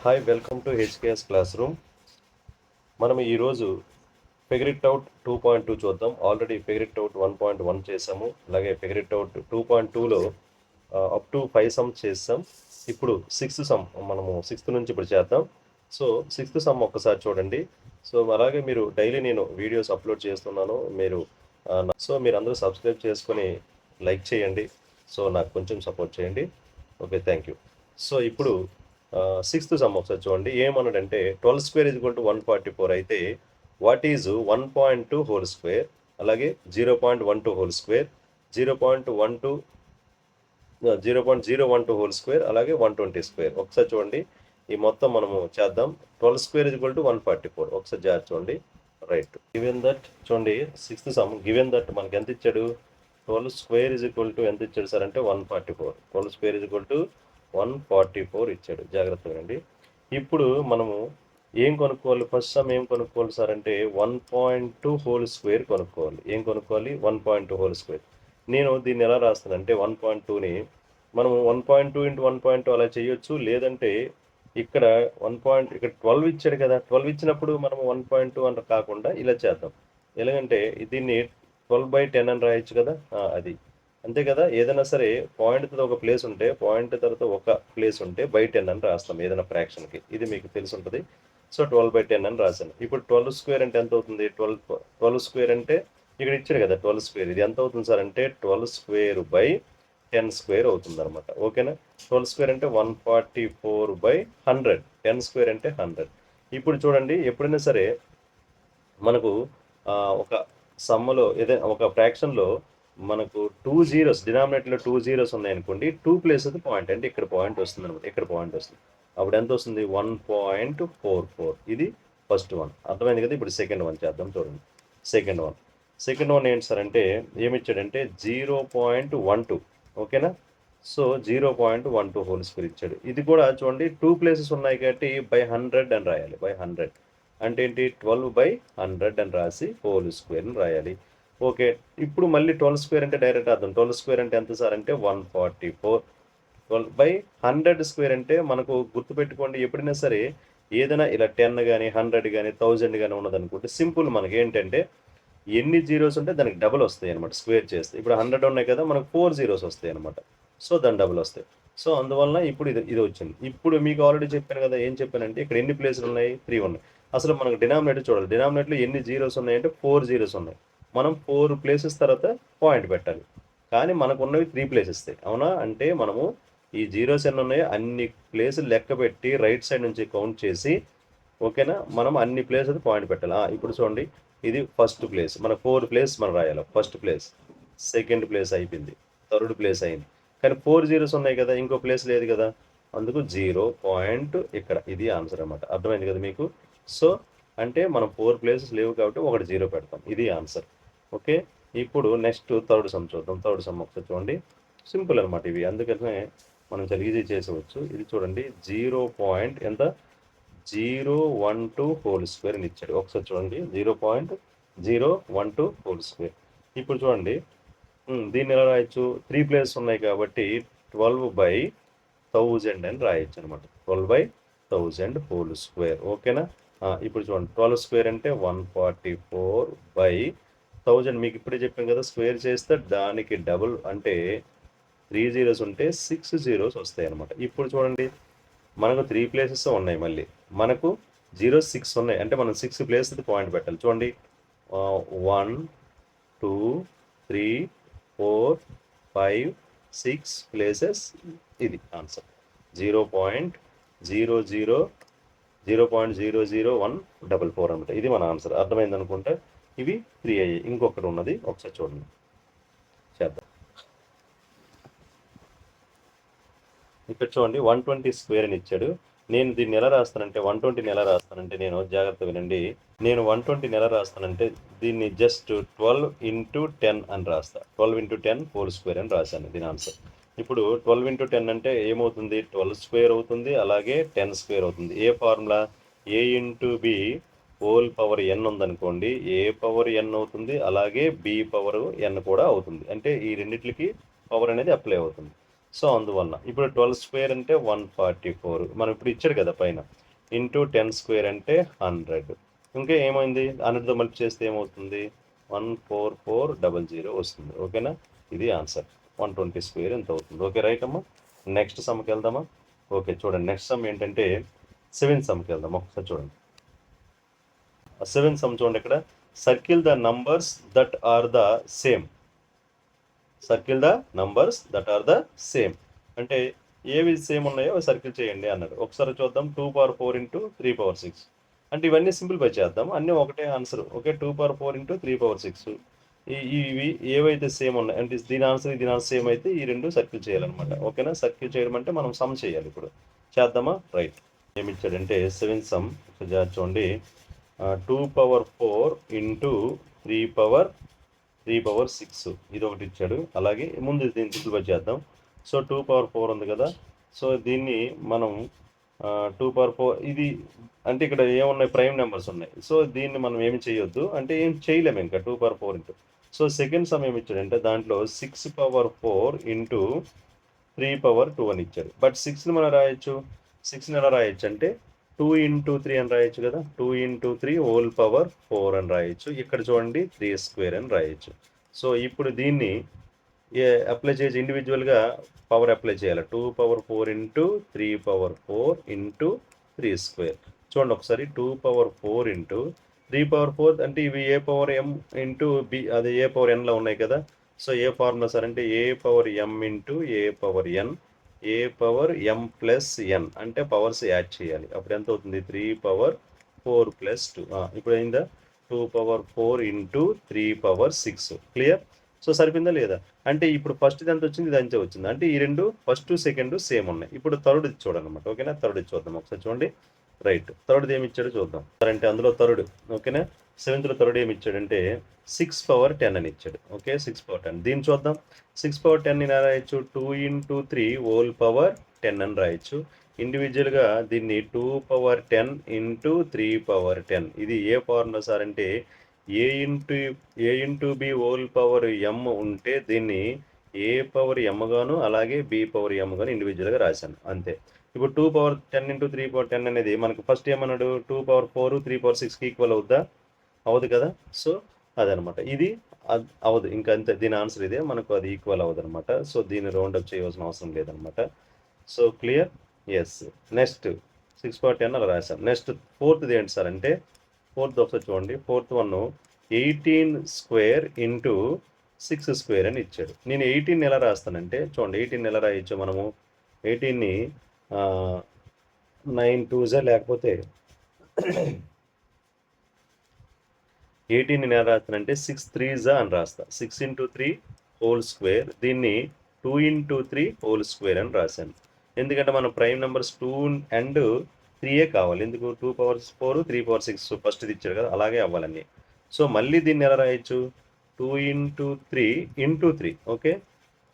Hi welcome to HKS class room. మనం ఈరోజు figure out 2.2 చూద్దాం. ఆల్రెడీ ఫిగర్ అవుట్ 1.1 చేసాము. అలాగే ఫిగర్ అవుట్ 2.2లో అప్ టు 5 సమ్స్ చేసాం. ఇప్పుడు 6th సమ్ మనము 6th నుంచి ఇప్పుడు చేద్దాం. సో 6th సమ్ ఒక్కసారి చూడండి. సో అలాగే మీరు డైలీ నేను వీడియోస్ అప్లోడ్ చేస్తున్నాను. మీరు అందరూ సబ్స్క్రైబ్ చేసుకొని లైక్ చేయండి. సో నాకు కొంచెం సపోర్ట్ చేయండి. Okay, thank you. సో ఇప్పుడు 6th సమ్ ఒకసారి చూడండి. ఏమన్నాడంటే 12 స్క్వేర్ ఈజ్ ఈక్వల్ టు 144 అయితే వాట్ ఈజ్ 1.2 హోల్ స్క్వేర్, అలాగే 0.12 హోల్ స్క్వేర్, 0.12 0.012 హోల్ స్క్వేర్, అలాగే 120 స్క్వేర్. ఒకసారి చూడండి, ఈ మొత్తం మనము చేద్దాం. 12 స్క్వేర్ ఈజ్ ఈక్వల్ టు 144. ఒకసారి జాగ్రత్త చూడండి. రైట్, గివెన్ దట్ చూడండి 6th సమ్ గివెన్ దట్ మనకి ఎంత ఇచ్చాడు? 12 స్క్వేర్ ఈజ్ ఈక్వల్ టు ఎంత ఇచ్చాడు సార్ అంటే 144. 12 స్క్వేర్ ఈజ్ ఈక్వల్ టు 144 ఇచ్చాడు. జాగ్రత్తగా అండి. ఇప్పుడు మనము ఏం కొనుక్కోవాలి? ఫస్ట్ సమ్ ఏం కొనుక్కోవాలి సార్ అంటే 1.2 హోల్ స్క్వేర్ కొనుక్కోవాలి. ఏం కొనుక్కోవాలి? 1.2 హోల్ స్క్వేర్. నేను దీన్ని ఎలా రాస్తానంటే 1.2ని మనము 1.2 ఇంటూ 1.2 అలా చేయొచ్చు. లేదంటే ఇక్కడ ఇక్కడ 12 ఇచ్చాడు కదా, 12 ఇచ్చినప్పుడు మనం 1.2 అని కాకుండా ఇలా చేద్దాం. ఎలాగంటే దీన్ని 12/10 అని రాయొచ్చు కదా, అది అంతే కదా. ఏదైనా సరే పాయింట్ తర్వాత ఒక ప్లేస్ ఉంటే, పాయింట్ తర్వాత ఒక ప్లేస్ ఉంటే బై 10 అని రాస్తాం ఏదైనా ఫ్రాక్షన్కి. ఇది మీకు తెలిసి ఉంటుంది. సో 12/10 అని రాశాను. ఇప్పుడు 12 స్క్వేర్ అంటే ఎంత అవుతుంది? 12 స్క్వేర్ అంటే ఇక్కడ ఇచ్చారు కదా 12 స్క్వేర్. ఇది ఎంత అవుతుంది సార్ అంటే 12 స్క్వేర్ బై 10 స్క్వేర్ అవుతుంది అనమాట. ఓకేనా. 12 స్క్వేర్ అంటే 144/100. 10 స్క్వేర్ అంటే 100. ఇప్పుడు చూడండి, ఎప్పుడైనా సరే మనకు ఒక సమ్మలో ఏదైనా ఒక ఫ్రాక్షన్లో మనకు 2 జీరోస్, డినామినేటర్లో 2 జీరోస్ ఉన్నాయనుకోండి, 2 ప్లేసెస్ పాయింట్ అంటే ఇక్కడ పాయింట్ వస్తుంది అనమాట. ఇక్కడ పాయింట్ వస్తుంది. అప్పుడు ఎంత వస్తుంది? 1.44. ఇది ఫస్ట్ వన్. అర్థమైంది కదా. ఇప్పుడు సెకండ్ వన్ చేద్దాం. చూడండి సెకండ్ వన్ ఏంటి సార్ అంటే ఏమిచ్చాడంటే 0.12. ఓకేనా. సో 0.12 హోల్ స్క్వేర్ ఇచ్చాడు. ఇది కూడా చూడండి 2 ప్లేసెస్ ఉన్నాయి కాబట్టి బై 100 అని రాయాలి. బై 100 అంటే ఏంటి? 12/100 అని రాసి హోల్ స్క్వేర్ని రాయాలి. ఓకే. ఇప్పుడు మళ్ళీ 12 స్క్వేర్ అంటే డైరెక్ట్ అర్థం. 12 స్క్వేర్ అంటే ఎంత సార్ అంటే 144. 12/100 స్క్వేర్ అంటే మనకు గుర్తుపెట్టుకోండి, ఎప్పుడైనా సరే ఏదైనా ఇలా 10 కానీ 100 కానీ 1000 కానీ ఉన్నదనుకుంటే సింపుల్ మనకి ఏంటంటే ఎన్ని జీరోస్ ఉంటే దానికి డబుల్ వస్తాయి అనమాట స్క్వేర్ చేస్తే. ఇప్పుడు 100 ఉన్నాయి కదా, మనకు 4 జీరోస్ వస్తాయి అనమాట. సో దాని డబుల్ వస్తాయి. సో అందువలన ఇప్పుడు ఇది వచ్చింది. ఇప్పుడు మీకు ఆల్రెడీ చెప్పాను కదా, ఏం చెప్పానంటే ఇక్కడ ఎన్ని ప్లేసులు ఉన్నాయి? 3 ఉన్నాయి. అసలు మనకు డినామినేటర్ చూడాలి. డినామినేటర్లో ఎన్ని జీరోస్ ఉన్నాయంటే 4 జీరోస్ ఉన్నాయి. మనం 4 ప్లేసెస్ తర్వాత పాయింట్ పెట్టాలి. కానీ మనకు ఉన్నవి 3 ప్లేసెస్. అవునా. అంటే మనము ఈ జీరోస్ ఎన్ని ఉన్నాయో అన్ని ప్లేసులు లెక్క పెట్టి రైట్ సైడ్ నుంచి కౌంట్ చేసి, ఓకేనా, మనం అన్ని ప్లేసెస్ పాయింట్ పెట్టాలి. ఇప్పుడు చూడండి, ఇది ఫస్ట్ ప్లేస్. మన 4 ప్లేస్ మనం రాయాలి. ఫస్ట్ ప్లేస్, సెకండ్ ప్లేస్ అయిపోయింది, థర్డ్ ప్లేస్ అయింది. కానీ 4 జీరోస్ ఉన్నాయి కదా, ఇంకో ప్లేస్ లేదు కదా, అందుకు 0 పాయింట్ ఇక్కడ. ఇది ఆన్సర్ అనమాట. అర్థమైంది కదా మీకు. సో అంటే మనం 4 ప్లేసెస్ లేవు కాబట్టి ఒకటి 0 పెడతాం. ఇది ఆన్సర్. ఓకే. ఇప్పుడు నెక్స్ట్ థర్డ్ సమ్ చూద్దాం. థర్డ్ సమ్ ఒకసారి చూడండి. సింపుల్ అనమాట ఇవి, అందుకనే మనం చాలా ఈజీ చేసేవచ్చు. ఇది చూడండి 0.012 హోల్ స్క్వేర్ అని ఇచ్చాడు. ఒకసారి చూడండి 0.012 హోల్ స్క్వేర్. ఇప్పుడు చూడండి దీన్ని ఎలా రాయొచ్చు? 3 ప్లేసెస్ ఉన్నాయి కాబట్టి 12/1000 అని రాయొచ్చు అనమాట. 12/1000 హోల్ స్క్వేర్. ఓకేనా. ఇప్పుడు చూడండి 12 స్క్వేర్ అంటే 144/1000. మీకు ఇప్పుడే చెప్పాం కదా, స్క్వేర్ చేస్తే దానికి డబుల్ అంటే 3 జీరోస్ ఉంటే 6 జీరోస్ వస్తాయి అనమాట. ఇప్పుడు చూడండి మనకు 3 ప్లేసెస్ ఉన్నాయి. మళ్ళీ మనకు 6 ఉన్నాయి. అంటే మనం 6 ప్లేసెస్ పాయింట్ పెట్టాలి. చూడండి 1 2 3 4 5 6 ప్లేసెస్. ఇది ఆన్సర్. 0.00144 అనమాట. ఇది మన ఆన్సర్. అర్థమైంది అనుకుంటా. ఇవి 3 అయ్యాయి. ఇంకొకటి ఉన్నది, ఒకసారి చూడండి. చేద్దాం. ఇక్కడ చూడండి 120 స్క్వేర్ అని ఇచ్చాడు. నేను దీన్ని ఎలా రాస్తానంటే 120ని ఎలా రాస్తానంటే, నేను జాగ్రత్త వినండి. నేను 120ని ఎలా రాస్తానంటే దీన్ని జస్ట్ 12 ఇంటూ 10 అని రాస్తా. 12 ఇంటూ 10 హోల్ స్క్వేర్ అని రాశాను. దీని ఆన్సర్. ఇప్పుడు 12 ఇంటూ 10 అంటే ఏమవుతుంది? 12 స్క్వేర్ అవుతుంది, అలాగే 10 స్క్వేర్ అవుతుంది. ఏ ఫార్ములా? ఏ ఇంటూ బి హోల్ పవర్ ఎన్ ఉందనుకోండి, ఏ పవర్ ఎన్ అవుతుంది, అలాగే బి పవర్ ఎన్ కూడా అవుతుంది. అంటే ఈ రెండిట్లకి పవర్ అనేది అప్లై అవుతుంది. సో అందువల్ల ఇప్పుడు 12 స్క్వేర్ అంటే 144, మనం ఇప్పుడు ఇచ్చాడు కదా పైన, ఇంటూ 10 స్క్వేర్ అంటే 100. ఇంకా ఏమైంది, 100తో మల్టిప్లై చేస్తే ఏమవుతుంది, 14400 వస్తుంది. ఓకేనా, ఇది ఆన్సర్. 120 స్క్వేర్ ఎంత అవుతుంది. ఓకే రైట్ అమ్మా. నెక్స్ట్ సమ్కి వెళ్దామా. ఓకే చూడండి, నెక్స్ట్ సమ్ ఏంటంటే 7th సమ్కి వెళ్దాం. ఒకసారి చూడండి, 7th సమ్ చూడండి. ఇక్కడ circle the numbers that are the same. Circle the numbers that are the same అంటే ఏవి సేమ్ ఉన్నాయో సర్కిల్ చేయండి అన్నాడు. ఒకసారి చూద్దాం. 2^4 ఇంటూ 3^6 అంటే ఇవన్నీ సింప్లిఫై చేద్దాం, అన్నీ ఒకటే ఆన్సర్. ఓకే, 2^4 ఇంటూ 3^6 ఇవి ఏవైతే సేమ్ ఉన్నాయి అంటే దీని ఆన్సర్ సేమ్ అయితే ఈ రెండు సర్కిల్ చేయాలన్నమాట. ఓకేనా, సర్కిల్ చేయడం అంటే మనం సమ్ చేయాలి. ఇప్పుడు చేద్దామా. రైట్, ఏమి ఇచ్చాడంటే 7th సమ్ చూడండి. 2^4 ఇంటూ 3^6 ఇది ఒకటి ఇచ్చాడు. అలాగే ముందు దీన్ని సింప్లిఫై చేద్దాం. సో 2^4 ఉంది కదా, సో దీన్ని మనం 2^4 ఇది అంటే ఇక్కడ ఏమున్నాయి, ప్రైమ్ నెంబర్స్ ఉన్నాయి. సో దీన్ని మనం ఏమి చేయొద్దు అంటే ఏం చేయలేము ఇంకా 2^4 ఇంటూ. సో సెకండ్ సమ్ ఏమి ఇచ్చాడంటే దాంట్లో 6^4 ఇంటూ 3^2 అని ఇచ్చాడు. బట్ 6ని మనం రాయొచ్చు. 6ని ఎలా రాయొచ్చు అంటే 2 ఇంటూ 3 అని రాయొచ్చు కదా, 2 ఇంటూ 3 హోల్ పవర్ 4 అని రాయొచ్చు. ఇక్కడ చూడండి 3 స్క్వేర్ అని రాయొచ్చు. సో ఇప్పుడు దీన్ని అప్లై చేసి ఇండివిజువల్గా పవర్ అప్లై చేయాలి. 2^4 ఇంటూ 3^4 ఇంటూ 3 స్క్వేర్. చూడండి ఒకసారి, 2^4 ఇంటూ 3^4 అంటే ఇవి ఏ పవర్ ఎం ఇంటూ బి, అది ఏ పవర్ ఎన్లో ఉన్నాయి కదా. సో ఏ ఫార్ములా సార్ అంటే ఏ పవర్ ఎం ఇంటూ ఏ పవర్ ఎన్, ఏ పవర్ ఎం ప్లస్ ఎన్ అంటే పవర్స్ యాడ్ చేయాలి. అప్పుడు ఎంత అవుతుంది, 3^4 ప్లస్ 2. ఇప్పుడు అయిందా, 2^4 ఇంటూ 3^6. క్లియర్. సో సరిపోయిందా లేదా అంటే ఇప్పుడు ఫస్ట్ ఇది ఎంత వచ్చింది, ఇది అంతే వచ్చింది. అంటే ఈ రెండు ఫస్ట్ సెకండ్ సేమ్ ఉన్నాయి. ఇప్పుడు థర్డ్ చూడనమాట. ఓకేనా, థర్డ్ చూద్దాం ఒకసారి చూడండి. రైట్, థర్డ్ ఏమి ఇచ్చాడో చూద్దాం. అంటే అందులో థర్డ్, ఓకేనా, 7th థర్డ్ ఏమి ఇచ్చాడంటే 6^10 అని ఇచ్చాడు. ఓకే, 6^10 దీన్ని చూద్దాం. 6^10 ని రాయొచ్చు 2 ఇంటూ 3 హోల్ పవర్ 10 అని రాయొచ్చు. ఇండివిజువల్గా దీన్ని 2^10 ఇంటూ 3^10. ఇది ఏ ఫార్ములా సార్ అంటే ఏ ఇంటూ బి హోల్ పవర్ ఎం ఉంటే దీన్ని ఏ పవర్ ఎమ్ గాను అలాగే బి పవర్ ఎమ్ గాను ఇండివిజువల్గా రాశాను అంతే. ఇప్పుడు 2^10 ఇంటూ 3^10 అనేది మనకు ఫస్ట్ ఏమన్నాడు, 2^4 3^6కి ఈక్వల్ అవుద్దా, అవదు కదా. సో అదనమాట, ఇది అవదు ఇంకా అంతే. దీని ఆన్సర్ ఇదే, మనకు అది ఈక్వల్ అవ్వదు అనమాట. సో దీన్ని రౌండ్ అప్ చేయవలసిన అవసరం లేదనమాట. So clear. ఎస్, నెక్స్ట్ 6^10 అలా రాశాను. నెక్స్ట్ 4th ఏంటి సార్ అంటే 4th ఒకసారి చూడండి. 4th one 18 square into 6 square అని ఇచ్చాడు. నేను 18 ఎలా రాస్తానంటే చూడండి, 18 ఎలా రాయొచ్చు మనము, 18ని 9 2s లేకపోతే 18ని ఎలా రాస్తానంటే 6 3s అని రాస్తా. 6 ఇంటూ 3 హోల్ స్క్వేర్, దీన్ని 2 ఇంటూ 3 హోల్ స్క్వేర్ అని రాశాను. ఎందుకంటే మనం ప్రైమ్ నెంబర్స్ 2 అండ్ 3 కావాలి. ఎందుకు, 2^4 3^6 ఫస్ట్ ఇది ఇచ్చాడు కదా, అలాగే అవ్వాలని. సో మళ్ళీ దీన్ని ఎలా రాయొచ్చు, 2 into 3 into 3 okay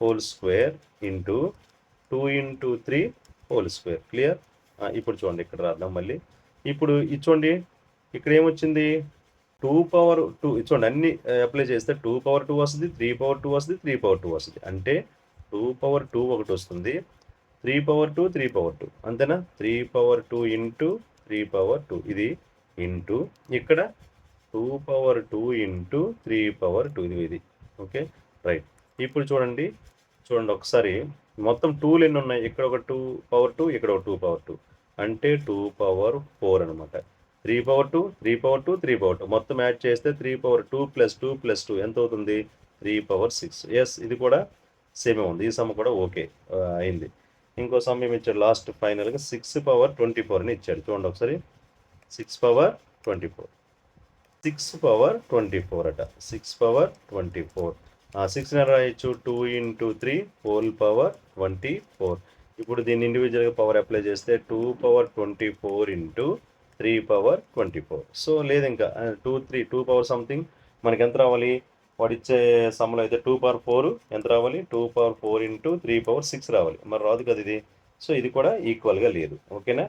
whole square into 2 into 3 whole square. Clear. ఇప్పుడు చూడండి ఇక్కడ రాద్దాం మళ్ళీ. ఇప్పుడు ఇది చూడండి, ఇక్కడ ఏమొచ్చింది 2^2. చూడండి అన్ని అప్లై చేస్తే 2^2 వస్తుంది, 3^2 వస్తుంది, 3^2 వస్తుంది. అంటే 2^2 ఒకటి వస్తుంది, 3^2 3^2 అంతేనా. 3^2 ఇంటూ 3^2 ఇది ఇంటూ ఇక్కడ 2^2 ఇంటూ 3^2 ఇది. Okay right. ఇప్పుడు చూడండి ఒకసారి మొత్తం 2లు ఎన్ని ఉన్నాయి, ఇక్కడ ఒక 2^2 ఇక్కడ ఒక 2^2 అంటే 2^4 అనమాట. 3^2 3^2 3^2 మొత్తం యాడ్ చేస్తే 3^2 ప్లస్ 2 ప్లస్ 2 ఎంత అవుతుంది, 3^6. ఎస్, ఇది కూడా సేమే ఉంది. ఈ సమ్ కూడా ఓకే అయింది. ఇంకో సమ్ ఏమి ఇచ్చాడు లాస్ట్ ఫైనల్గా 6^24 అని ఇచ్చాడు. చూడండి ఒకసారి, 6^24 6^24 అట, 6^24. 6ని రాయొచ్చు 2 ఇంటూ 3 హోల్ పవర్ 24. ఇప్పుడు దీన్ని ఇండివిజువల్గా పవర్ అప్లై చేస్తే 2^24 ఇంటూ 3^24. సో లేదు ఇంకా 2 పవర్ సంథింగ్ మనకి ఎంత రావాలి, వాడు ఇచ్చే సమ్లో అయితే 2^4 ఎంత రావాలి, 2^4 ఇంటూ 3^6 రావాలి. మరి రాదు కదా ఇది. సో ఇది కూడా ఈక్వల్గా లేదు. ఓకేనా.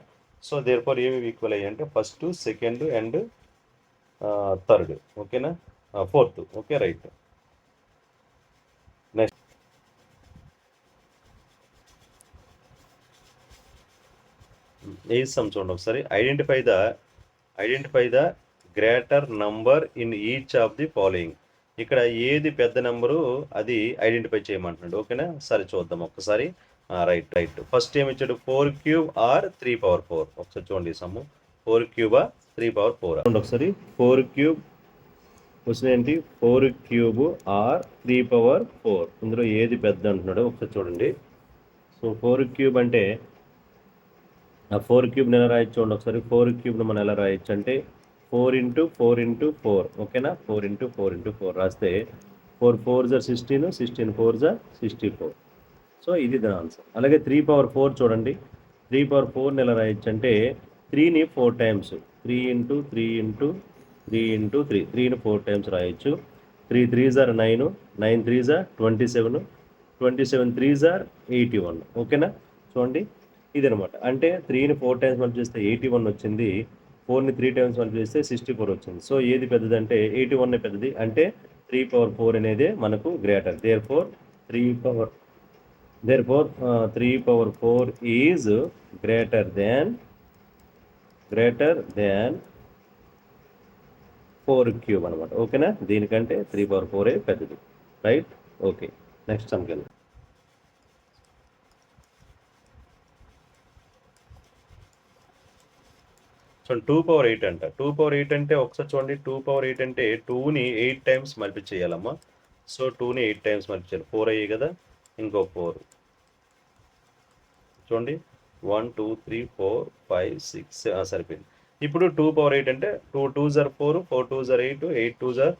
సో దేర్ ఫర్ ఏవి ఈక్వల్ అయ్యాయి అంటే ఫస్ట్ సెకండ్ అండ్ థర్డ్. ఓకేనా, 4th. Okay right. Next eighth some చూడండి ఒకసారి. Identify the greater number in each of the following. ఇక్కడ ఏది పెద్ద నెంబరు అది ఐడెంటిఫై చేయమంటున్నాడు. ఓకేనా, సరే చూద్దాం ఒక్కసారి. రైట్. ఫస్ట్ ఏమి ఇచ్చాడు, 4³ ఆర్ 3/4. ఒకసారి చూడండి ఈ సమ్ము. 4³ 3/4 చూడండి ఒకసారి. 4³ క్వశ్చన్ ఏంటి, 4³ ఆర్ 3/4. ఇందులో ఏది పెద్ద అంటున్నాడు ఒకసారి చూడండి. సో 4³ అంటే ఆ 4³ ఎలా రాయొచ్చు చూడండి ఒకసారి. 4³ మనం ఎలా రాయొచ్చు అంటే 4 × 4 × 4. ఓకేనా, 4 × 4 × 4 రాస్తే 4 4s are 16, 16 4s are 64. So ఇది దాని ఆన్సర్. అలాగే 3/4 చూడండి. 3/4 ఎలా రాయొచ్చు అంటే 3ని 4 టైమ్స్, 3 × 3 × 3 × 3, 3ని 4 టైమ్స్ రాయొచ్చు. 3 3s are 9, 9 3s are 27, 27 3s are 81. ఓకేనా, చూడండి ఇదనమాట. అంటే 3ని 4 టైమ్స్ మల్టిప్లై చేస్తే 81 వచ్చింది, 4ని 3 టైమ్స్ మల్టిప్లై చేస్తే 64 వచ్చింది. సో ఏది పెద్దది అంటే 81 పెద్దది. అంటే 3/4 అనేది మనకు greater. Therefore 3/4 is greater than 4³ అనమాట. ఓకేనా, దీనికంటే 3/4 పెద్దది. Right, okay. నెక్స్ట్ సమ్కి వెళ్దాం. చూడండి 2/8 అంట. 2/8 అంటే ఒకసారి చూడండి. 2/8 అంటే 2ని 8 టైమ్స్ మల్టిప్లై చేయాలమ్మా. సో 2ని 8 టైమ్స్ మల్టిప్లై చేయాలి. 4 అయ్యాయి కదా, ఇంకో 4 చూడండి. 1 2 3 4 5 6 సరిపోయింది. ఇప్పుడు 2/8 అంటే 2 2s are 4, 4 2s are 8, 8 2s are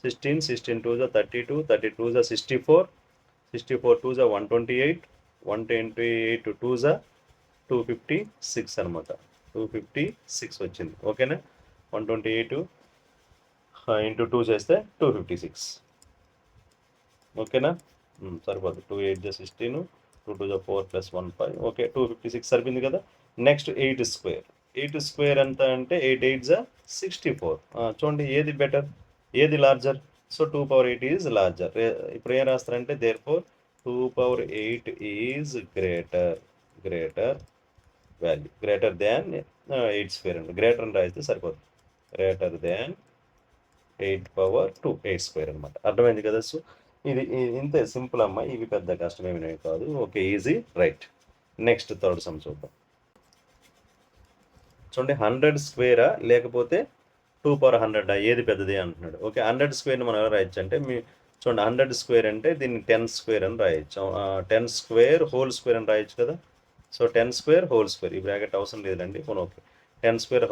16, 16 2s are 32, 32s are 64, 64 2s are 128, 128 2s are 256 అనమాట. 256 వచ్చింది. ఓకేనా, 128 × 2 చేస్తే 256. ఓకేనా, సరిపోదు. 2 8 16, 2 2 4 + 1 5. ఓకే, 256 సరిపోయింది కదా. నెక్స్ట్ 8². 8² ఎంత అంటే 8 8s are 64. చూడండి ఏది బెటర్, ఏది లార్జర్. So 2/8 is larger. ఇప్పుడు ఏం రాస్తారంటే therefore 2/8 is greater value, greater than 8² అండి. గ్రేటర్ అని రాయిస్తే సరిపోతుంది. గ్రేటర్ దాన్ 8/2, 8² అనమాట. అర్థమైంది కదా. సో ఇది ఇంతే సింపుల్ అమ్మ, ఇవి పెద్ద కష్టమేమి కాదు. Okay, easy. Right, next third sum చూద్దాం. చూడండి 100² లేకపోతే 2/100 ఏది పెద్దది అంటున్నాడు. ఓకే, 100² మనం ఎలా రాయొచ్చు అంటే చూడండి 100² అంటే దీన్ని 10² అని రాయొచ్చు. 10² హోల్ స్క్వేర్ అని రాయొచ్చు కదా. సో 10² హోల్ స్క్వేర్, ఈ బ్రాకెట్ అవసరం లేదండి. ఓకే, 10²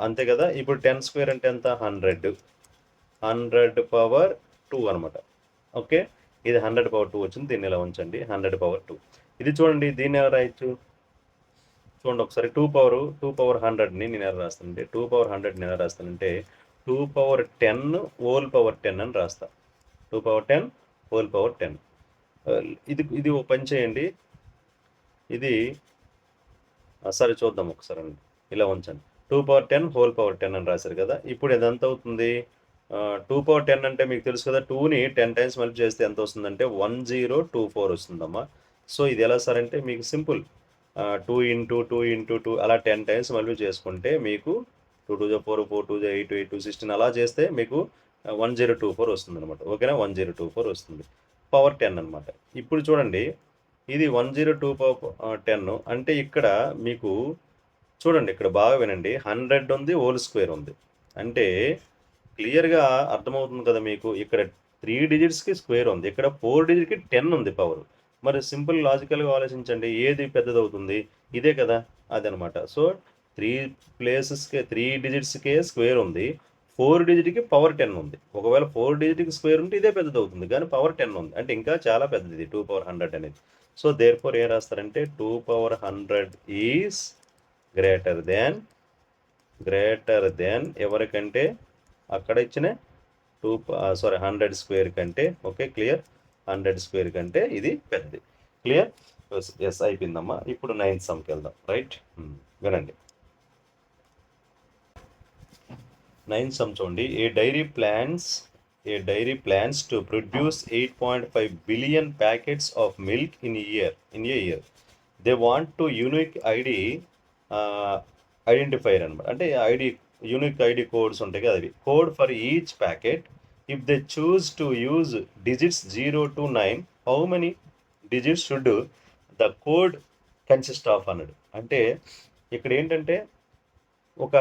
అంతే కదా. ఇప్పుడు 10² అంటే ఎంత, 100/2 అనమాట. ఓకే, ఇది 100/2 వచ్చింది. దీన్ని ఎలా ఉంచండి, 100/2. ఇది చూడండి, దీన్ని ఎలా రాయొచ్చు చూడండి ఒకసారి. 2/100ని నేను ఎలా రాస్తానంటే 2/100ని ఎలా రాస్తానంటే 2/10 హోల్ పవర్ 10 అని రాస్తా. 2/10 హోల్ పవర్ 10. ఇది ఓ పని చేయండి. ఇది సరే చూద్దాం ఒకసారి అండి. ఇలా ఉంచండి. 2/10 హోల్ పవర్ 10 అని రాశారు కదా. ఇప్పుడు ఇది ఎంత అవుతుంది, 2/10 అంటే మీకు తెలుసు కదా. 2ని 10 టైమ్స్ మల్టిప్లై చేస్తే ఎంత వస్తుందంటే 1024 వస్తుందమ్మా. సో ఇది ఎలా సార్ అంటే మీకు సింపుల్. 2 × 2 × 2 అలా 10 టైమ్స్ మల్టిప్లై చేసుకుంటే మీకు 2 2 4 4 2 8 8 2 16 అలా చేస్తే మీకు 1024 వస్తుంది అనమాట. ఓకేనా, 1024 వస్తుంది. పవర్ 10 అనమాట. ఇప్పుడు చూడండి, ఇది 1010 అంటే ఇక్కడ మీకు చూడండి, ఇక్కడ బాగా వినండి. 100 ఉంది, హోల్ స్క్వేర్ ఉంది. అంటే క్లియర్గా అర్థమవుతుంది కదా మీకు. ఇక్కడ 3 డిజిట్స్కి స్క్వేర్ ఉంది, ఇక్కడ 4 డిజిట్కి 10 ఉంది పవర్. మరి సింపుల్ లాజికల్గా ఆలోచించండి, ఏది పెద్దదవుతుంది, ఇదే కదా. అదనమాట. సో 3 డిజిట్స్కే స్క్వేర్ ఉంది, 4 డిజిట్కి పవర్ 10 ఉంది. ఒకవేళ 4 డిజిట్కి స్క్వేర్ ఉంటే ఇదే పెద్దదవుతుంది, కానీ పవర్ 10 ఉంది అంటే ఇంకా చాలా పెద్దది 2/100 అనేది. సో దేర్ఫోర్ ఏం రాస్తారంటే 2/100 ఈజ్ గ్రేటర్ దాన్ ఎవరికంటే అక్కడ ఇచ్చిన 100² కంటే. Okay, clear. 100² కంటే ఇది పెద్దది. క్లియర్, ఎస్ అయిపోయిందమ్మా. ఇప్పుడు 9th సమ్కి వెళ్దాం. రైట్, వినండి. 9th సమ్ చూడండి. A dairy plans to produce 8.5 billion packets of milk in a year. They want to unique ID identifier అనమాట. అంటే యూనిక్ ఐడి కోడ్స్ ఉంటాయి కదా, అవి code for each packet if they choose to use digits 0 to 9 how many digits should the code consist of అన్నాడు. అంటే ఇక్కడ ఏంటంటే ఒక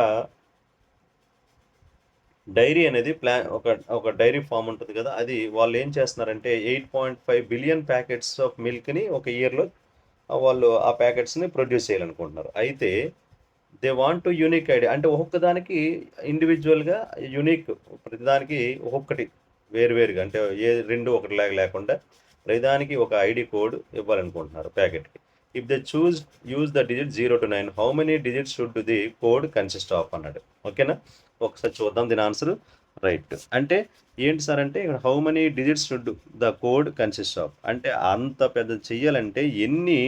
డైరీ అనేది ఒక డైరీ ఫామ్ ఉంటుంది కదా, అది వాళ్ళు ఏం చేస్తున్నారంటే 8.5 బిలియన్ ప్యాకెట్స్ ఆఫ్ మిల్క్ని ఒక ఇయర్లో వాళ్ళు ఆ ప్యాకెట్స్ని ప్రొడ్యూస్ చేయాలనుకుంటున్నారు. అయితే they want to unique ID, అంటే ఒక్కొక్క దానికి ఇండివిజువల్గా యూనిక్, ప్రతిదానికి ఒక్కొక్కటి వేరువేరుగా, అంటే రెండు ఒకటిలాగా లేకుండా ప్రతిదానికి ఒక ఐడి కోడ్ ఇవ్వాలనుకుంటున్నారు ప్యాకెట్కి. If they use the digit 0 to 9 how many digits should the code consist of అన్నాడు. ఓకేనా, ఒకసారి చూద్దాం దీని ఆన్సర్. రైట్, అంటే ఏంటి సార్ అంటే ఇక్కడ how many digits should the code consist of, అంటే అంత పెద్ద చెయ్యాలంటే ఎన్ని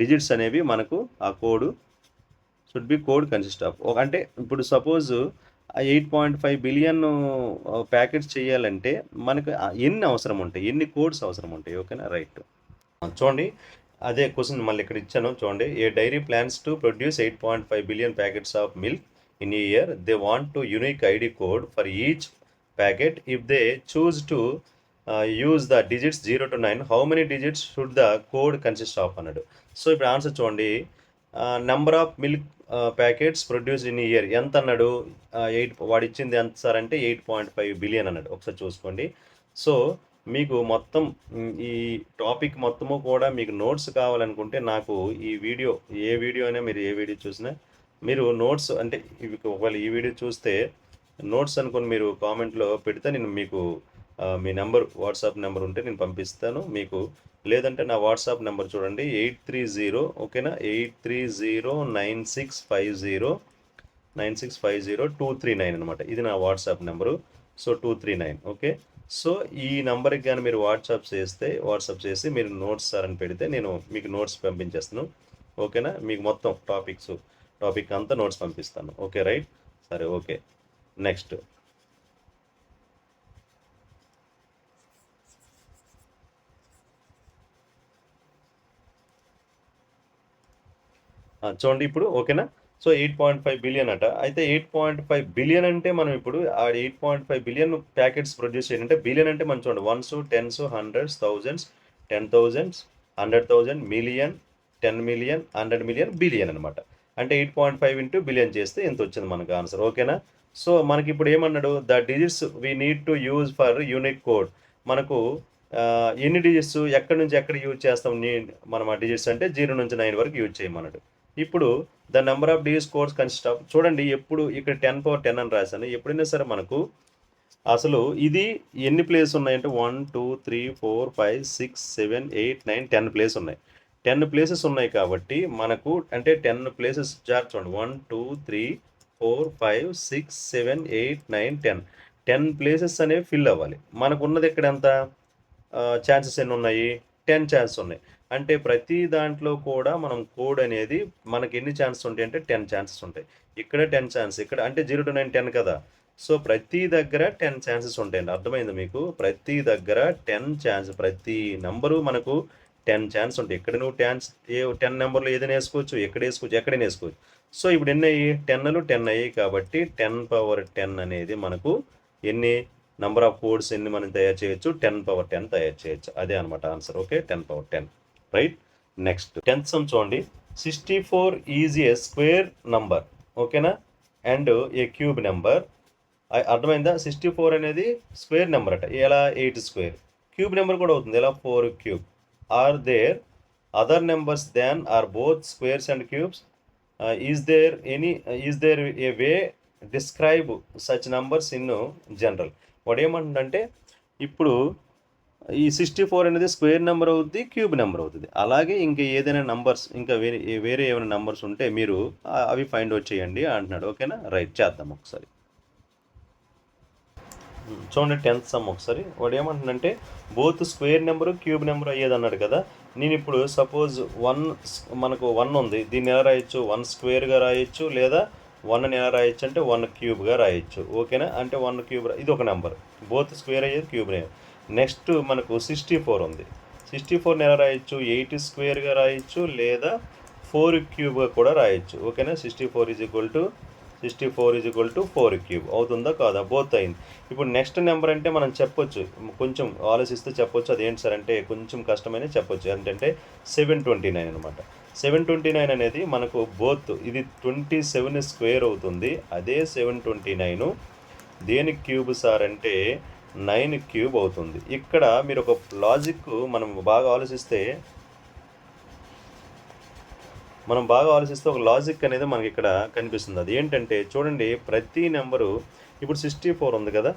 డిజిట్స్ అనేవి మనకు ఆ code should be code consist of. అంటే ఇప్పుడు సపోజ్ 8.5 బిలియన్ ప్యాకెట్స్ చేయాలంటే మనకు ఎన్ని అవసరం ఉంటాయి, ఎన్ని కోడ్స్ అవసరం ఉంటాయి. ఓకేనా, రైట్. చూడండి అదే క్వశ్చన్ మళ్ళీ ఇక్కడ ఇచ్చాను చూడండి. A dairy plans to produce 8.5 billion packets of milk in a year. They want to unique ID code for each packet if they choose to use the digits 0 to 9 how many digits should the code consist of అన్నాడు. So ఇప్పుడు answer చూడండి, number of milk packets produce in year ఎంత అన్నాడు, వాడు ఇచ్చింది ఎంత sir అంటే 8.5 billion అన్నాడు. ఒకసారి చూసుకోండి. సో మీకు మొత్తం ఈ టాపిక్ మొత్తము కూడా మీకు నోట్స్ కావాలనుకుంటే నాకు ఈ వీడియో, ఏ వీడియో అయినా మీరు ఏ వీడియో చూసినా మీరు నోట్స్, అంటే ఇవి ఒకవేళ ఈ వీడియో చూస్తే నోట్స్ అనుకుని మీరు కామెంట్లో పెడితే నేను మీకు మీ నెంబర్, వాట్సాప్ నెంబర్ ఉంటే నేను పంపిస్తాను మీకు. లేదంటే నా వాట్సాప్ నెంబర్ చూడండి 830, ఓకేనా, 8309650 అనమాట. ఇది నా WhatsApp number. So 239, okay. So ఈ నెంబర్కి కానీ మీరు వాట్సాప్ చేసి మీరు నోట్స్ సార్ అని పెడితే నేను మీకు నోట్స్ పంపించేస్తాను. ఓకేనా, మీకు మొత్తం టాపిక్ అంతా నోట్స్ పంపిస్తాను. ఓకే, రైట్, సరే, ఓకే. నెక్స్ట్ చూడండి ఇప్పుడు, ఓకేనా. సో 8.5 బిలియన్ అట. అయితే 8.5 బిలియన్ అంటే మనం ఇప్పుడు ఆ 8.5 బిలియన్ ప్యాకెట్స్ ప్రొడ్యూస్ చేయాలంటే, బిలియన్ అంటే మనం చూడండి 1s 10s 100s 1000s 10,000 100,000 million 10 million 100 million billion అనమాట. అంటే 8.5 ఇంటూ బిలియన్ చేస్తే ఎంత వచ్చింది మనకు ఆన్సర్. ఓకేనా. సో మనకి ఇప్పుడు ఏమన్నాడు, the digits we need to use for unique code. మనకు ఎన్ని డిజిట్స్ ఎక్కడి నుంచి ఎక్కడ యూజ్ చేస్తాం మనం ఆ డిజిట్స్ అంటే 0 నుంచి 9 వరకు యూజ్ చేయమన్నాడు. ఇప్పుడు the number of digits codes consist of, చూడండి ఎప్పుడు ఇక్కడ 10^10 అని రాశాను. ఎప్పుడైనా సరే మనకు అసలు ఇది ఎన్ని ప్లేస్ ఉన్నాయంటే 1 2 3 4 5 6 7 8 9 10 ప్లేస్ ఉన్నాయి. 10 ప్లేసెస్ ఉన్నాయి కాబట్టి మనకు అంటే 10 ప్లేసెస్ చూడండి 1 2 3 4 5 6 7 8 9 10 ప్లేసెస్ అనేవి ఫిల్ అవ్వాలి. మనకు ఉన్నది ఇక్కడ ఎంత ఛాన్సెస్ ఎన్ని ఉన్నాయి, 10 ఛాన్సెస్ ఉన్నాయి. అంటే ప్రతి దాంట్లో కూడా మనం కోడ్ అనేది మనకి ఎన్ని ఛాన్సెస్ ఉంటాయి అంటే 10 ఛాన్సెస్ ఉంటాయి. ఇక్కడ 10 ఛాన్స్, ఇక్కడ అంటే 0 to 9 10 కదా. సో ప్రతి దగ్గర 10 ఛాన్సెస్ ఉంటాయండి. అర్థమైంది మీకు, ప్రతి దగ్గర 10 ఛాన్స్, ప్రతి నెంబరు మనకు 10 ఛాన్స్ ఉంటాయి. ఇక్కడ నువ్వు 10 నెంబర్లు ఏదైనా వేసుకోవచ్చు, ఎక్కడైనా వేసుకోవచ్చు. సో ఇప్పుడు ఎన్ని అయ్యి 10లు 10 అయ్యాయి కాబట్టి 10^10 అనేది మనకు ఎన్ని నెంబర్ ఆఫ్ కోడ్స్ ఎన్ని మనం తయారు చేయొచ్చు, 10^10 తయారు చేయొచ్చు. అదే అనమాట answer. Okay, 10^10, right. Next 10th some చూడండి. 64 ఈజ్ ఏ స్క్వేర్ నంబర్, ఓకేనా, అండ్ ఏ క్యూబ్ నెంబర్. అర్థమైందా, 64 అనేది స్క్వేర్ నెంబర్ అట. ఎలా 8 స్క్వేర్, క్యూబ్ నెంబర్ కూడా అవుతుంది, ఎలా 4 cube. Are there other numbers than are both squares and cubes. Is there a way describe such numbers in general. వాడు ఏమంటుందంటే ఇప్పుడు ఈ 64 అనేది స్క్వేర్ నెంబర్ అవుతుంది, క్యూబ్ నెంబర్ అవుతుంది. అలాగే ఇంకా ఏదైనా నంబర్స్, ఇంకా వేరే ఏమైనా నంబర్స్ ఉంటే మీరు అవి ఫైండ్ అవుట్ చేయండి అంటున్నాడు. ఓకేనా, రైట్, చేద్దాం ఒకసారి. చూడండి 10th సమ్ ఒకసారి. వాడు ఏమంటుందంటే both square number cube number అయ్యేది అన్నాడు కదా. నేను ఇప్పుడు సపోజ్ 1 మనకు 1 ఉంది, దీన్ని ఎలా రాయొచ్చు, 1 స్క్వేర్గా రాయొచ్చు, లేదా 1ని ఎలా రాయొచ్చు అంటే 1 క్యూబ్గా రాయొచ్చు. ఓకేనా, అంటే 1 క్యూబ్ ఇది ఒక నెంబర్, బోత్ స్క్వేర్ అయ్యేది క్యూబ్ అయ్యేది. నెక్స్ట్ మనకు 64 ఉంది. 64ని ఎలా రాయొచ్చు, 8 స్క్వేర్గా రాయొచ్చు, లేదా 4 క్యూబ్గా కూడా రాయొచ్చు. ఓకేనా, 64 4 క్యూబ్ అవుతుందా కాదా? బోత్ అయింది. ఇప్పుడు నెక్స్ట్ నెంబర్ అంటే మనం చెప్పొచ్చు, కొంచెం ఆలోచిస్తే చెప్పొచ్చు. అదేంటి సార్ అంటే కొంచెం కష్టమైన చెప్పొచ్చు. ఏంటంటే 729 అనమాట. 729 అనేది మనకు బోత్ ఇది 27 స్క్వేర్ అవుతుంది. అదే 729 దేని క్యూబ్ సార్ అంటే 9 క్యూబ్ అవుతుంది. ఇక్కడ మీరు ఒక లాజిక్ మనం బాగా ఆలోచిస్తే ఒక లాజిక్ అనేది మనకి ఇక్కడ కనిపిస్తుంది. అది ఏంటంటే చూడండి, ప్రతి నెంబరు ఇప్పుడు 64 ఉంది కదా,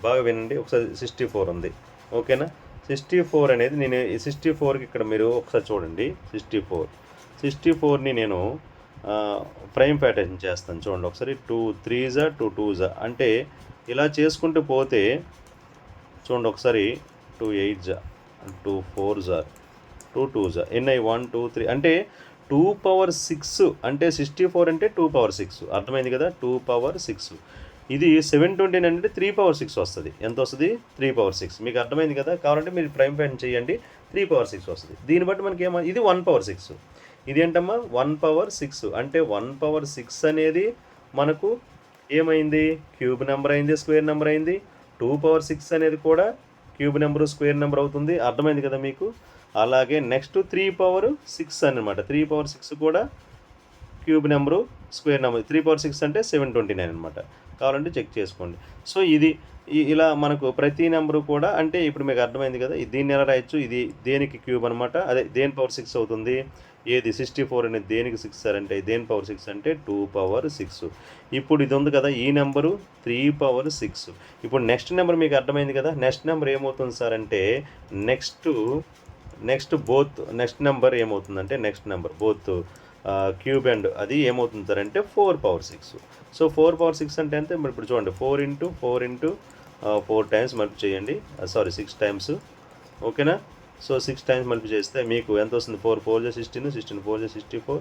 బాగా వినండి ఒకసారి. 64 ఉంది, ఓకేనా. 64 అనేది నేను 64కి ఇక్కడ మీరు ఒకసారి చూడండి. 64ని నేను ప్రైమ్ ఫ్యాక్టరైజేషన్ చేస్తాను. చూడండి ఒకసారి. 2 3s 2 2s అంటే ఇలా చేసుకుంటూ పోతే చూడండి ఒకసారి. 2 8s 2 4s 2 2s ఎన్ని? 1 2 3 అంటే 2⁶ అంటే 64 అంటే 2⁶. అర్థమైంది కదా, 2⁶. ఇది 729 అంటే 3⁶ వస్తుంది. ఎంత వస్తుంది? 3⁶. మీకు అర్థమైంది కదా. కావాలంటే మీరు ప్రైమ్ ఫ్యాక్టర్ చేయండి, 3⁶ వస్తుంది. దీన్ని బట్టి మనకి ఇది 1⁶. ఇది ఏంటమ్మా? 1⁶. అంటే 1⁶ అనేది మనకు ఏమైంది? క్యూబ్ నెంబర్ అయింది, స్క్వేర్ నెంబర్ అయింది. 2⁶ అనేది కూడా క్యూబ్ నెంబరు, స్క్వేర్ నెంబర్ అవుతుంది. అర్థమైంది కదా మీకు. అలాగే నెక్స్ట్ 3⁶ అనమాట. 3⁶ కూడా క్యూబ్ నెంబరు, స్క్వేర్ నెంబర్. 3⁶ అంటే 729 అనమాట. కావాలంటే చెక్ చేసుకోండి. సో ఇది ఇలా మనకు ప్రతి నెంబరు కూడా అంటే ఇప్పుడు మీకు అర్థమైంది కదా. దీన్ని ఎలా రాయొచ్చు? ఇది దేనికి క్యూబ్ అనమాట, అదే దేని పవర్ 6 అవుతుంది. ఏది 64 అనేది దేనికి 6 సార్ అంటే దేని పవర్ 6 అంటే 2⁶. ఇప్పుడు ఇది ఉంది కదా, ఈ నెంబరు 3⁶. ఇప్పుడు నెక్స్ట్ నెంబర్ మీకు అర్థమైంది కదా. నెక్స్ట్ నెంబర్ ఏమవుతుంది సార్ అంటే నెక్స్ట్ నెంబర్ ఏమవుతుందంటే next number both cube and అది ఏమవుతుంది సార్ అంటే 4⁶. సో 4⁶ అంటే ఎంత? ఇప్పుడు చూడండి, 4 × 4 × 4 టైమ్స్ మల్టిప్లై చేయండి. 6 టైమ్స్, ఓకేనా. సో 6 టైమ్స్ మల్టిప్లై చేస్తే మీకు ఎంత వస్తుంది? 4 4 16 16 4 64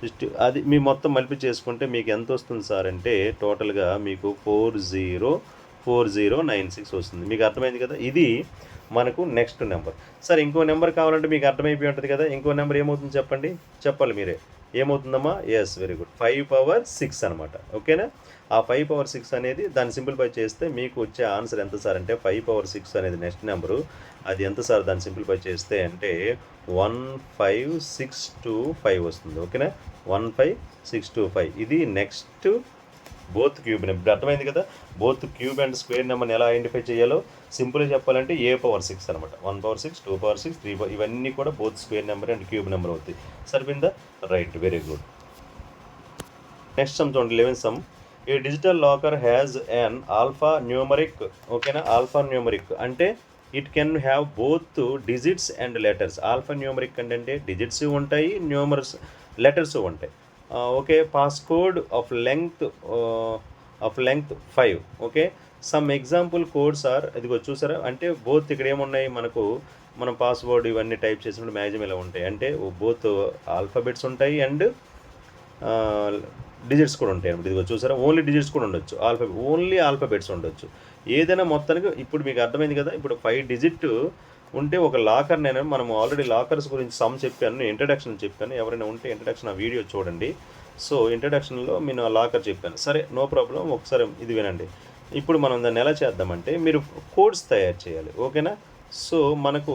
60. అది మీ మొత్తం మల్టిప్లై చేసుకుంటే మీకు ఎంత వస్తుంది సార్ అంటే టోటల్గా మీకు 4096 వస్తుంది. మీకు అర్థమైంది కదా. ఇది మనకు నెక్స్ట్ నెంబర్. సరే, ఇంకో నెంబర్ కావాలంటే మీకు అర్థమైపోయి ఉంటుంది కదా. ఇంకో నెంబర్ ఏమవుతుంది చెప్పండి, చెప్పాలి మీరే. ఏమవుతుందమ్మా? Yes, very good. 5⁶ అనమాట. ఓకేనా. ఆ 5⁶ అనేది దాన్ని సింప్లిఫై చేస్తే మీకు వచ్చే ఆన్సర్ ఎంత సార్ అంటే 5⁶ అనేది నెక్స్ట్ నెంబరు. అది ఎంత సార్ దాన్ని సింప్లిఫై చేస్తే అంటే 15625 వస్తుంది. ఓకేనా, 15625. ఇది నెక్స్ట్ బోత్ క్యూబ్ నెంబర్. అర్థమైంది కదా. బోత్ క్యూబ్ అండ్ స్క్వేర్ నెంబర్ని ఎలా ఐడెంటిఫై చేయాలో సింపుల్గా చెప్పాలంటే A⁶ అనమాట. 1⁶, 2⁶, 3 ఇవన్నీ కూడా both square number and cube number అవుతాయి. సరిపోయిందా? Right, very good. Next sum చూడండి, 11th sum. A digital locker has an alpha numeric. ఓకేనా, ఆల్ఫా న్యూమరిక్ అంటే it can have both digits and letters. Alpha numeric అంటే digits ఉంటాయి, letters ఉంటాయి. Okay, passcode of length 5. Okay, some example codes are, ఇదిగో చూసారా అంటే both ఇక్కడ ఏమున్నాయి మనకు, మనం పాస్వర్డ్ ఇవన్నీ టైప్ చేసినప్పుడు మ్యాక్సిమం ఇలా ఉంటాయి. అంటే బోత్ ఆల్ఫాబెట్స్ ఉంటాయి అండ్ డిజిట్స్ కూడా ఉంటాయి అన్నమాట. ఇదిగో చూసారా, ఓన్లీ డిజిట్స్ కూడా ఉండొచ్చు, ఓన్లీ ఆల్ఫాబెట్స్ ఉండొచ్చు. ఏదైనా మొత్తానికి ఇప్పుడు మీకు అర్థమైంది కదా. ఇప్పుడు 5 డిజిట్ ఉంటే ఒక లాకర్, నేను మనం ఆల్రెడీ లాకర్స్ గురించి సమ్ చెప్పాను, ఇంట్రడక్షన్ చెప్పాను. ఎవరైనా ఉంటే ఇంట్రడక్షన్ ఆ వీడియో చూడండి. సో ఇంట్రడక్షన్లో నేను ఆ లాకర్ చెప్పాను. సరే, నో ప్రాబ్లం, ఒకసారి ఇది వినండి. ఇప్పుడు మనం దాన్ని ఎలా చేద్దామంటే మీరు కోడ్స్ తయారు చేయాలి. ఓకేనా. సో మనకు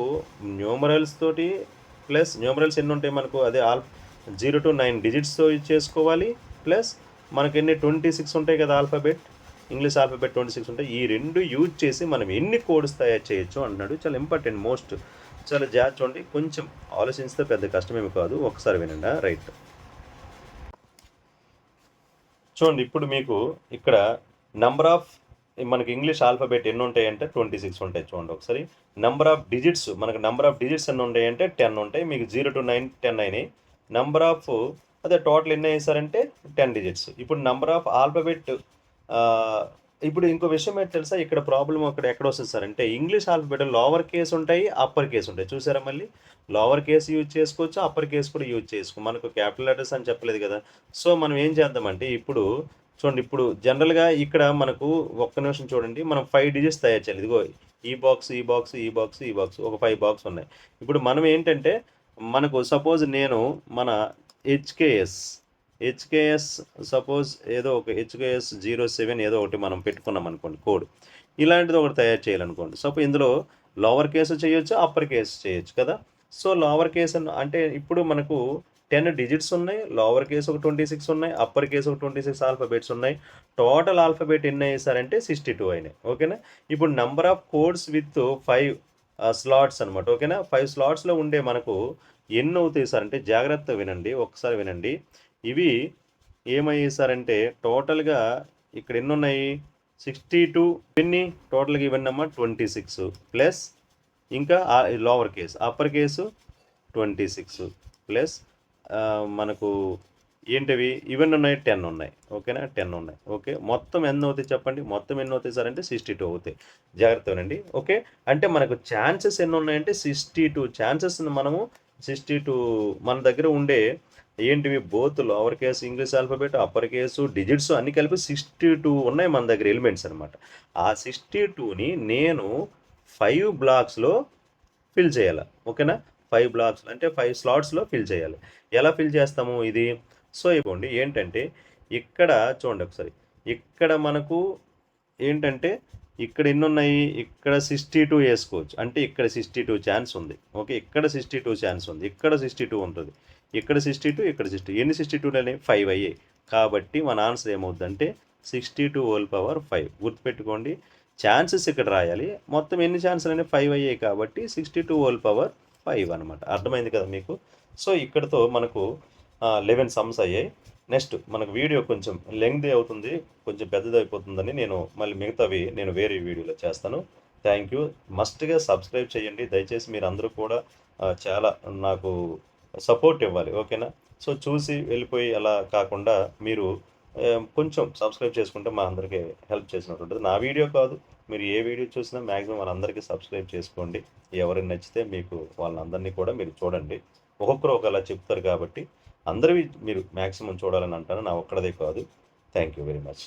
న్యూమరల్స్ తోటి ప్లస్ న్యూమరల్స్ ఎన్ని ఉంటాయి మనకు, అదే 0 to 9 డిజిట్స్తో చేసుకోవాలి. ప్లస్ మనకి ఎన్ని 26 ఉంటాయి కదా ఆల్ఫాబెట్, ఇంగ్లీష్ ఆల్ఫాబెట్ 26 ఉంటాయి. ఈ రెండు యూజ్ చేసి మనం ఎన్ని కోడ్స్ తయారు చేయొచ్చు అంటున్నాడు. చాలా ఇంపార్టెంట్, మోస్ట్ చాలా జాగ్రత్త చూడండి. కొంచెం ఆలోచిస్తే పెద్ద కష్టమేమి కాదు, ఒకసారి వినండి. రైట్, చూడండి. ఇప్పుడు మీకు ఇక్కడ నంబర్ ఆఫ్ మనకి ఇంగ్లీష్ ఆల్ఫాబెట్ ఎన్ని ఉంటాయంటే 26 ఉంటాయి. చూడండి ఒకసారి. నంబర్ ఆఫ్ డిజిట్స్, మనకు నంబర్ ఆఫ్ డిజిట్స్ ఎన్ని ఉంటాయంటే 10 ఉంటాయి. మీకు 0 to 9 10 అయినాయి. నంబర్ ఆఫ్ అదే టోటల్ ఎన్ని వేసారంటే 10 డిజిట్స్. ఇప్పుడు నంబర్ ఆఫ్ ఆల్ఫాబెట్, ఇప్పుడు ఇంకో విషయం ఏంటి తెలుసా, ఇక్కడ ప్రాబ్లం అక్కడ ఎక్కడ వస్తుంది సార్ అంటే ఇంగ్లీష్ ఆల్ఫాబెట్ లోవర్ కేస్ ఉంటాయి, అప్పర్ కేస్ ఉంటాయి. చూసారా, మళ్ళీ లోవర్ కేస్ యూజ్ చేసుకోవచ్చు, అప్పర్ కేస్ కూడా యూజ్ చేసుకో. మనకు క్యాపిటల్ లెటర్స్ అని చెప్పలేదు కదా. సో మనం ఏం చేద్దామంటే ఇప్పుడు చూడండి, ఇప్పుడు జనరల్గా ఇక్కడ మనకు ఒక్క నిమిషం చూడండి, మనం 5 డిజిట్స్ తయారు చేయాలి. ఇదిగో ఈ బాక్స్, ఈ బాక్స్, ఈ బాక్స్, ఈ బాక్స్, ఒక 5 బాక్స్ ఉన్నాయి. ఇప్పుడు మనం ఏంటంటే మనకు సపోజ్ నేను మన హెచ్కేఎస్ సపోజ్ ఏదో ఒక హెచ్కేఎస్ 07 ఏదో ఒకటి మనం పెట్టుకున్నాం అనుకోండి కోడ్. ఇలాంటిది ఒకటి తయారు చేయాలనుకోండి. సపోజ్ ఇందులో లోవర్ కేసు చేయొచ్చు, అప్పర్ కేసు చేయొచ్చు కదా. సో లోవర్ కేసు అంటే ఇప్పుడు మనకు 10 డిజిట్స్ ఉన్నాయి, లోవర్ కేసు ఒక 26 ఉన్నాయి, అప్పర్ కేసు ఒక 26 ఆల్ఫాబెట్స్ ఉన్నాయి. టోటల్ ఆల్ఫాబెట్ ఎన్ని అయ్యేసారంటే 62 అయినాయి. ఓకేనా. ఇప్పుడు number of codes with 5 slots అనమాట. ఓకేనా. 5 స్లాట్స్లో ఉండే మనకు ఎన్ని అవుతాయి సార్ అంటే జాగ్రత్తగా వినండి, ఒకసారి వినండి. ఇవి ఏమయ్యేసారంటే టోటల్గా ఇక్కడ ఎన్ని ఉన్నాయి 62, ఎన్ని టోటల్గా ఇవన్నమ్మా 26 ప్లస్ ఇంకా lower case upper case 26 plus మనకు ఏంటివి ఇవన్నీ ఉన్నాయి 10 ఉన్నాయి. ఓకేనా. 10 ఉన్నాయి. ఓకే. మొత్తం ఎన్ని అవుతాయి చెప్పండి, మొత్తం ఎన్ని అవుతాయి సార్ అంటే 62 అవుతాయి. జాగ్రత్తగానండి. ఓకే. అంటే మనకు ఛాన్సెస్ ఎన్ని ఉన్నాయంటే 62 ఛాన్సెస్ మనము 62 మన దగ్గర ఉండే ఏంటివి both lower case English alphabet upper case digits అన్ని కలిపి 62 ఉన్నాయి మన దగ్గర ఎలిమెంట్స్ అనమాట. ఆ 62ని నేను 5 బ్లాక్స్లో ఫిల్ చేయాలి. ఓకేనా. 5 బ్లాక్స్ అంటే 5 స్లాట్స్లో ఫిల్ చేయాలి. ఎలా ఫిల్ చేస్తాము ఇది? సో ఇవ్వండి ఏంటంటే ఇక్కడ చూడండి ఒకసారి, ఇక్కడ మనకు ఏంటంటే ఇక్కడ ఎన్ని ఉన్నాయి, ఇక్కడ 62 వేసుకోవచ్చు. అంటే ఇక్కడ 62 ఛాన్స్ ఉంది. ఓకే. ఇక్కడ 62 ఛాన్స్ ఉంది, ఇక్కడ 62 ఉంటుంది, ఇక్కడ 62, ఇక్కడ 62. ఎన్ని 62 అనేవి 5 అయ్యాయి. కాబట్టి మన ఆన్సర్ ఏమవుతుందంటే 62^5. గుర్తుపెట్టుకోండి, ఛాన్సెస్ ఇక్కడ రాయాలి. మొత్తం ఎన్ని ఛాన్సెస్ అనేవి 5 అయ్యాయి కాబట్టి 62^5 అనమాట. అర్థమైంది కదా మీకు. సో ఇక్కడతో మనకు 11 సమ్స్ అయ్యాయి. నెక్స్ట్ మనకు వీడియో కొంచెం లెంగ్తీ అవుతుంది, కొంచెం పెద్దది అయిపోతుందని నేను మళ్ళీ మిగతావి నేను వేరే వీడియోలో చేస్తాను. Thank you. మస్ట్గా సబ్స్క్రైబ్ చేయండి దయచేసి. మీరు అందరూ కూడా చాలా నాకు సపోర్ట్ ఇవ్వాలి. ఓకేనా. సో చూసి వెళ్ళిపోయి అలా కాకుండా మీరు కొంచెం సబ్స్క్రైబ్ చేసుకుంటే మా అందరికీ హెల్ప్ చేసినట్టు ఉంటుంది. నా వీడియో కాదు, మీరు ఏ వీడియో చూసినా మ్యాక్సిమం వాళ్ళందరికీ సబ్స్క్రైబ్ చేసుకోండి. ఎవరికి నచ్చితే మీకు వాళ్ళందరినీ కూడా మీరు చూడండి. ఒక్కొక్కరు ఒకలా చెప్తారు కాబట్టి అందరివి మీరు మ్యాక్సిమం చూడాలని అంటాను, నా ఒక్కడదే కాదు. Thank you very much.